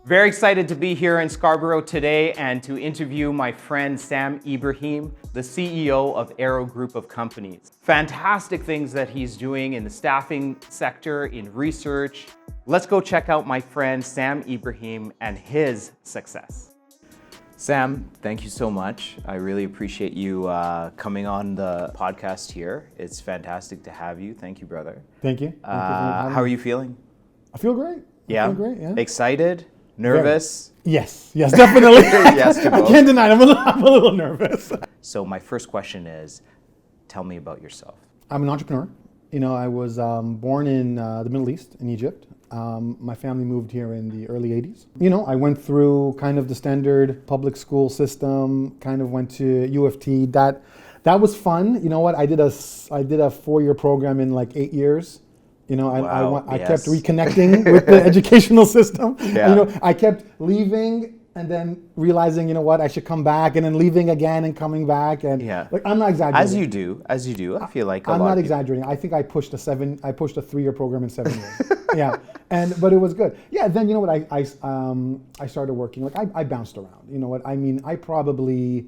Very excited to be here in Scarborough today and to interview my friend Sam Ibrahim, the CEO of Aero Group of Companies. Fantastic things that he's doing in the staffing sector, in research. Let's go check out my friend Sam Ibrahim and his success. Sam, thank you so much. I really appreciate you coming on the podcast here. It's fantastic to have you. Thank you, brother. Thank you. How are you feeling? I feel great. Yeah? I feel great, yeah. Excited? Nervous? Yes, definitely. Yes, to I both. can't deny it. I'm a little nervous. So my first question is, tell me about yourself. I'm an entrepreneur. I was born in the Middle East, in Egypt. My family moved here in the early 80s. I went through kind of the standard public school system, kind of went to U of T. That was fun. You know what? I did a 4-year program in like 8 years. I kept reconnecting with the educational system. Yeah. I kept leaving and then realizing, I should come back, and then leaving again and coming back. And I'm not exaggerating. As you do. I feel like I'm not exaggerating. I think I pushed a 3-year program in 7 years. Yeah, but it was good. Yeah. Then I started working. Like I bounced around. I probably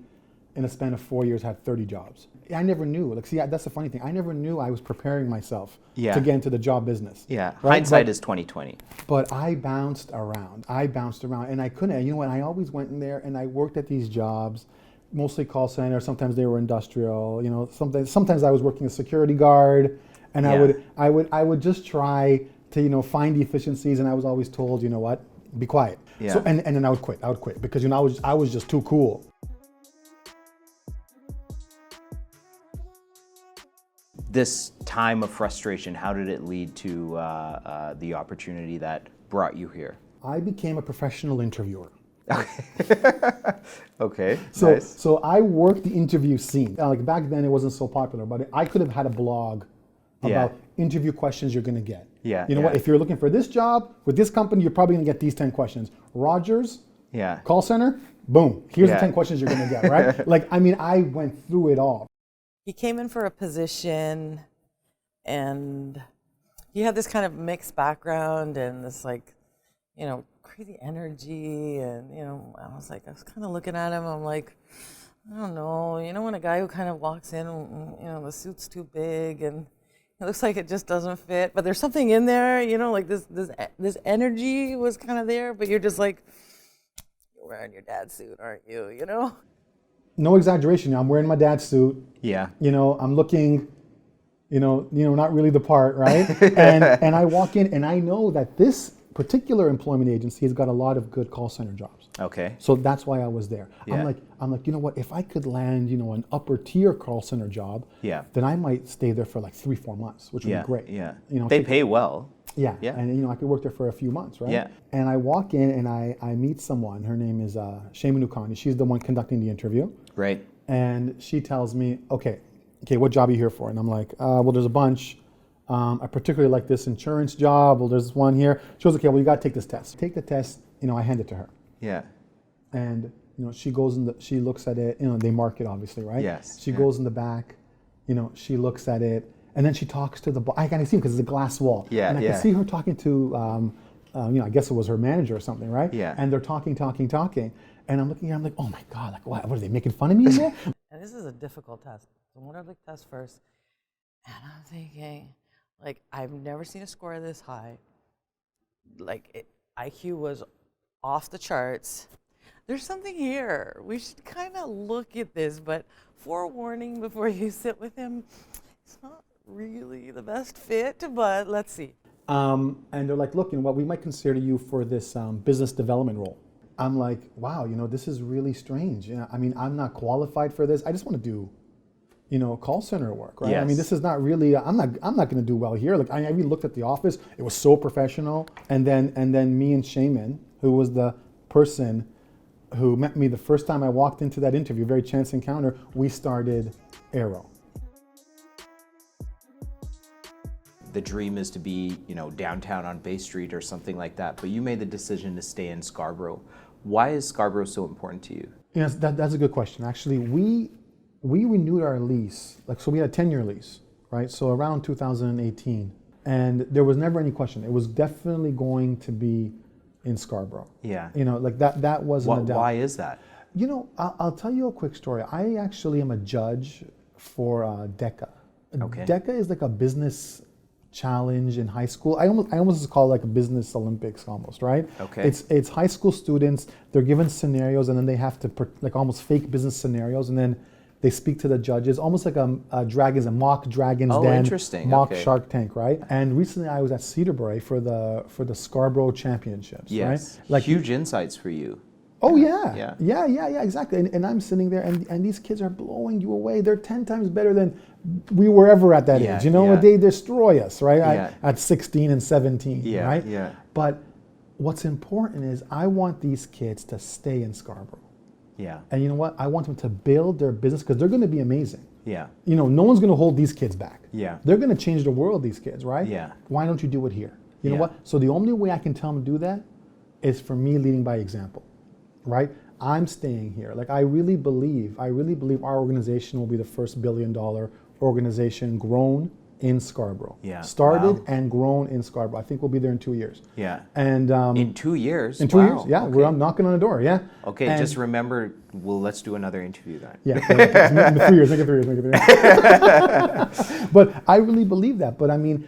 in a span of 4 years had 30 jobs. I never knew. That's the funny thing. I never knew I was preparing myself to get into the job business. Yeah. Right? Hindsight is 20/20. But I bounced around, and I couldn't. I always went in there and I worked at these jobs, mostly call center. Sometimes they were industrial. Sometimes I was working as security guard, and I would just try to find the efficiencies, and I was always told, be quiet. Yeah. So and then I would quit because I was just too cool. This time of frustration, how did it lead to the opportunity that brought you here? I became a professional interviewer. Okay. So I worked the interview scene. Like back then, it wasn't so popular, but I could have had a blog about interview questions you're going to get. Yeah. What? If you're looking for this job with this company, you're probably going to get these 10 questions. Rogers, call center, boom. Here's the 10 questions you're going to get. Right? I went through it all. He came in for a position, and he had this kind of mixed background and this crazy energy, and I was kind of looking at him. I'm like, I don't know. When a guy who kind of walks in, the suit's too big and it looks like it just doesn't fit, but there's something in there. This energy was kind of there, but you're just like, you're wearing your dad's suit, aren't you? No exaggeration. I'm wearing my dad's suit. Yeah. I'm looking, not really the part, right? and I walk in and I know that this particular employment agency has got a lot of good call center jobs. Okay. So that's why I was there. Yeah. I'm like, what? If I could land, an upper tier call center job, then I might stay there for like 3-4 months, which would be great. Yeah. They pay well. Yeah. And I could work there for a few months, right? Yeah. And I walk in and I meet someone. Her name is Shayma Nukani. She's the one conducting the interview. Right. And she tells me, okay, what job are you here for? And I'm like, well, there's a bunch. I particularly like this insurance job. Well, there's one here. She goes, okay, well, you got to take this test. Take the test. I hand it to her. Yeah. And she goes she looks at it. They mark it obviously, right? Yes. She goes in the back. She looks at it, and then she talks to the. I can see him because it's a glass wall. Yeah. And I can see her talking to, I guess it was her manager or something, right? Yeah. And they're talking, and I'm looking at. I'm like, oh my god, what are they making fun of me in there? And this is a difficult test. So I'm going to test first, and I'm thinking, I've never seen a score this high. IQ was off the charts. There's something here. We should kind of look at this, but forewarning before you sit with him, it's not really the best fit, but let's see. And they're like, look, we might consider you for this business development role. I'm like, wow, this is really strange. I'm not qualified for this. I just want to do, call center work, right? Yes. This is not really. I'm not going to do well here. I looked at the office. It was so professional. And then me and Shaman, who was the person who met me the first time I walked into that interview, very chance encounter. We started Aero. The dream is to be, downtown on Bay Street or something like that. But you made the decision to stay in Scarborough. Why is Scarborough so important to you? Yes, that's a good question. Actually, we renewed our lease. So we had a 10-year lease, right? So around 2018. And there was never any question. It was definitely going to be in Scarborough. Yeah. You know, like that wasn't a doubt. Why is that? You know, I'll tell you a quick story. I actually am a judge for DECA. Okay. DECA is like a business challenge in high school. I almost call it like a business Olympics almost, right? Okay. It's high school students. They're given scenarios, and then they have to like almost fake business scenarios, and then they speak to the judges, almost like a mock Dragon's Oh, Den, interesting. mock Okay. Shark Tank, right? And recently I was at Cedarbrae for the Scarborough Championships, Yes. right? Like huge insights for you. Oh yeah, Yeah. exactly. And I'm sitting there, and these kids are blowing you away. They're 10 times better than we were ever at that Yeah, age. You know, yeah. they destroy us, right? Yeah. At 16 and 17, Yeah, right? yeah. But what's important is I want these kids to stay in Scarborough. Yeah. And you know what? I want them to build their business because they're going to be amazing. Yeah. You know, no one's going to hold these kids back. Yeah. They're going to change the world, these kids, right? Yeah. Why don't you do it here? You know Yeah. what? So the only way I can tell them to do that is for me leading by example, right? I'm staying here. Like I really believe our organization will be the first $1 billion organization grown in Scarborough. Yeah. Started Wow. and grown in Scarborough. I think we'll be there in 2 years. Yeah. And In 2 years? in 2 Wow. years, yeah. Okay. We're knocking on the door, yeah. Okay, And- just remember, well, let's do another interview then. Yeah, make it 3 years, make it 3 years. But I really believe that. But I mean,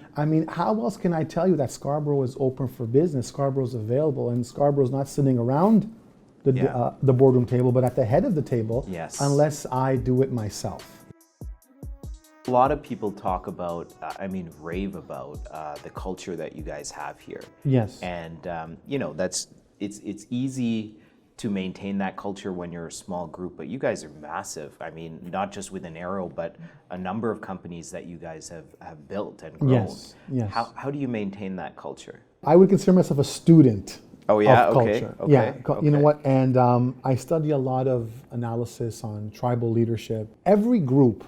how else can I tell you that Scarborough is open for business? Scarborough's available, and Scarborough's not sitting around the boardroom table, but at the head of the table. Yes. Unless I do it myself. A lot of people talk about, rave about the culture that you guys have here. Yes. And it's easy to maintain that culture when you're a small group, but you guys are massive. I mean, not just within Aero, but a number of companies that you guys have built and grown. Yes, yes. How do you maintain that culture? I would consider myself a student. Oh yeah, of okay, culture. okay, Yeah, you know okay. what? And I study a lot of analysis on tribal leadership. Every group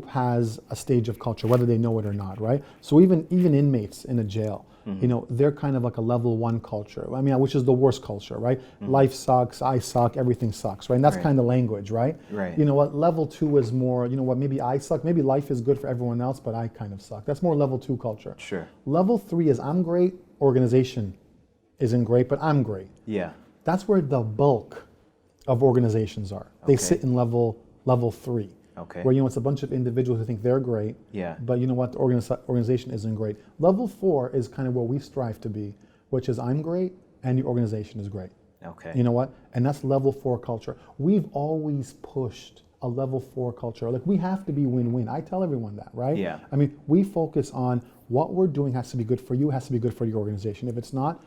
has a stage of culture, whether they know it or not, right? So even inmates in a jail, you know, they're kind of like a level 1 culture. I mean, which is the worst culture, right? Life sucks, I suck, everything sucks, right? And that's Right. kind of language, right? Right. You know what? Level 2 is more, you know what? Maybe I suck. Maybe life is good for everyone else, but I kind of suck. That's more level 2 culture. Sure. Level 3 is I'm great. Organization isn't great, but I'm great. Yeah. That's where the bulk of organizations are. They Okay. sit in level 3. Okay. Where, you know, it's a bunch of individuals who think they're great. Yeah. But you know what? The organization isn't great. Level 4 is kind of where we strive to be, which is I'm great and your organization is great. Okay. You know what? And that's level 4 culture. We've always pushed a level 4 culture. Like we have to be win-win. I tell everyone that, right? Yeah. I mean, we focus on what we're doing has to be good for you, has to be good for your organization. If it's not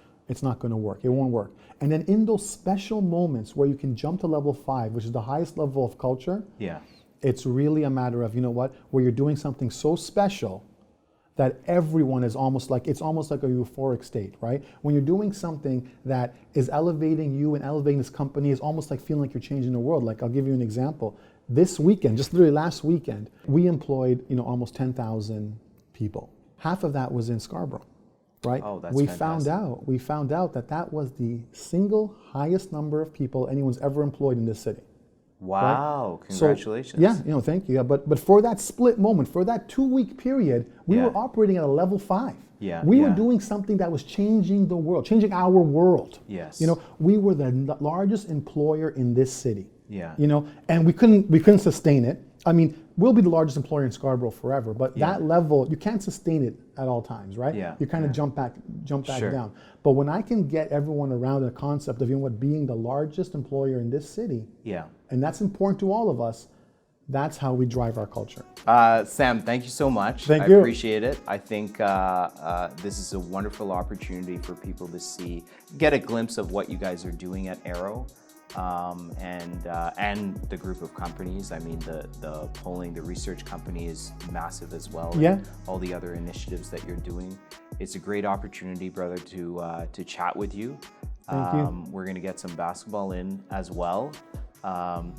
going to work. It won't work. And then in those special moments where you can jump to level 5, which is the highest level of culture, Yeah. it's really a matter of, you know what, where you're doing something so special that everyone is almost like a euphoric state, right? When you're doing something that is elevating you and elevating this company, is almost like feeling like you're changing the world. Like I'll give you an example. This weekend, just literally last weekend, we employed, you know, almost 10,000 people. Half of that was in Scarborough. Right? Oh, that's we fantastic. found out that was the single highest number of people anyone's ever employed in this city. Wow! Right? So, Congratulations. yeah, you know, thank you. Yeah, but for that split moment, for that 2-week period, we Yeah. were operating at a level 5. Yeah, We were yeah. doing something that was changing the world, changing our world. Yes. You know, we were the largest employer in this city. Yeah. You know, and we couldn't sustain it. I mean, we'll be the largest employer in Scarborough forever, but Yeah. that level, you can't sustain it at all times, right? Yeah, You kind of yeah. jump back Sure. down. But when I can get everyone around the concept of, you know what, being the largest employer in this city, Yeah. and that's important to all of us, that's how we drive our culture. Sam, thank you so much. Thank I you. appreciate it. I think this is a wonderful opportunity for people to get a glimpse of what you guys are doing at Aero. And the group of companies. I mean, the polling, the research company is massive as well. and Yeah. all the other initiatives that you're doing. It's a great opportunity, brother, to chat with you. Thank you. We're going to get some basketball in as well.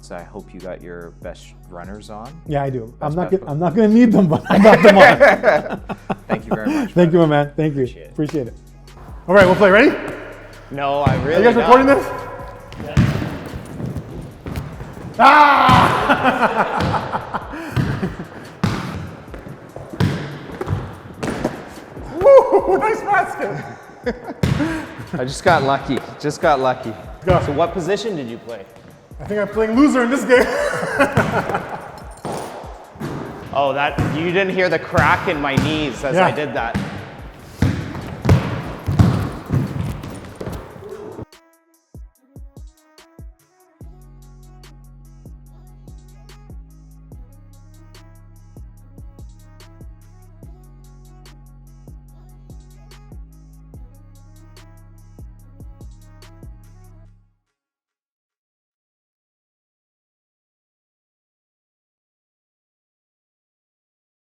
So I hope you got your best runners on. Yeah, I do. I'm basketball. not going to need them, but I got them on. Thank you very much. Thank you, brother. my man. Thank you. Appreciate it. it. All right, we'll play. Ready? No, I really Are you guys don't. recording this? Ah! Woo! Nice basket. I just got lucky. Just got lucky. Go. So what position did you play? I think I'm playing loser in this game. Oh, that you didn't hear the crack in my knees as I did that.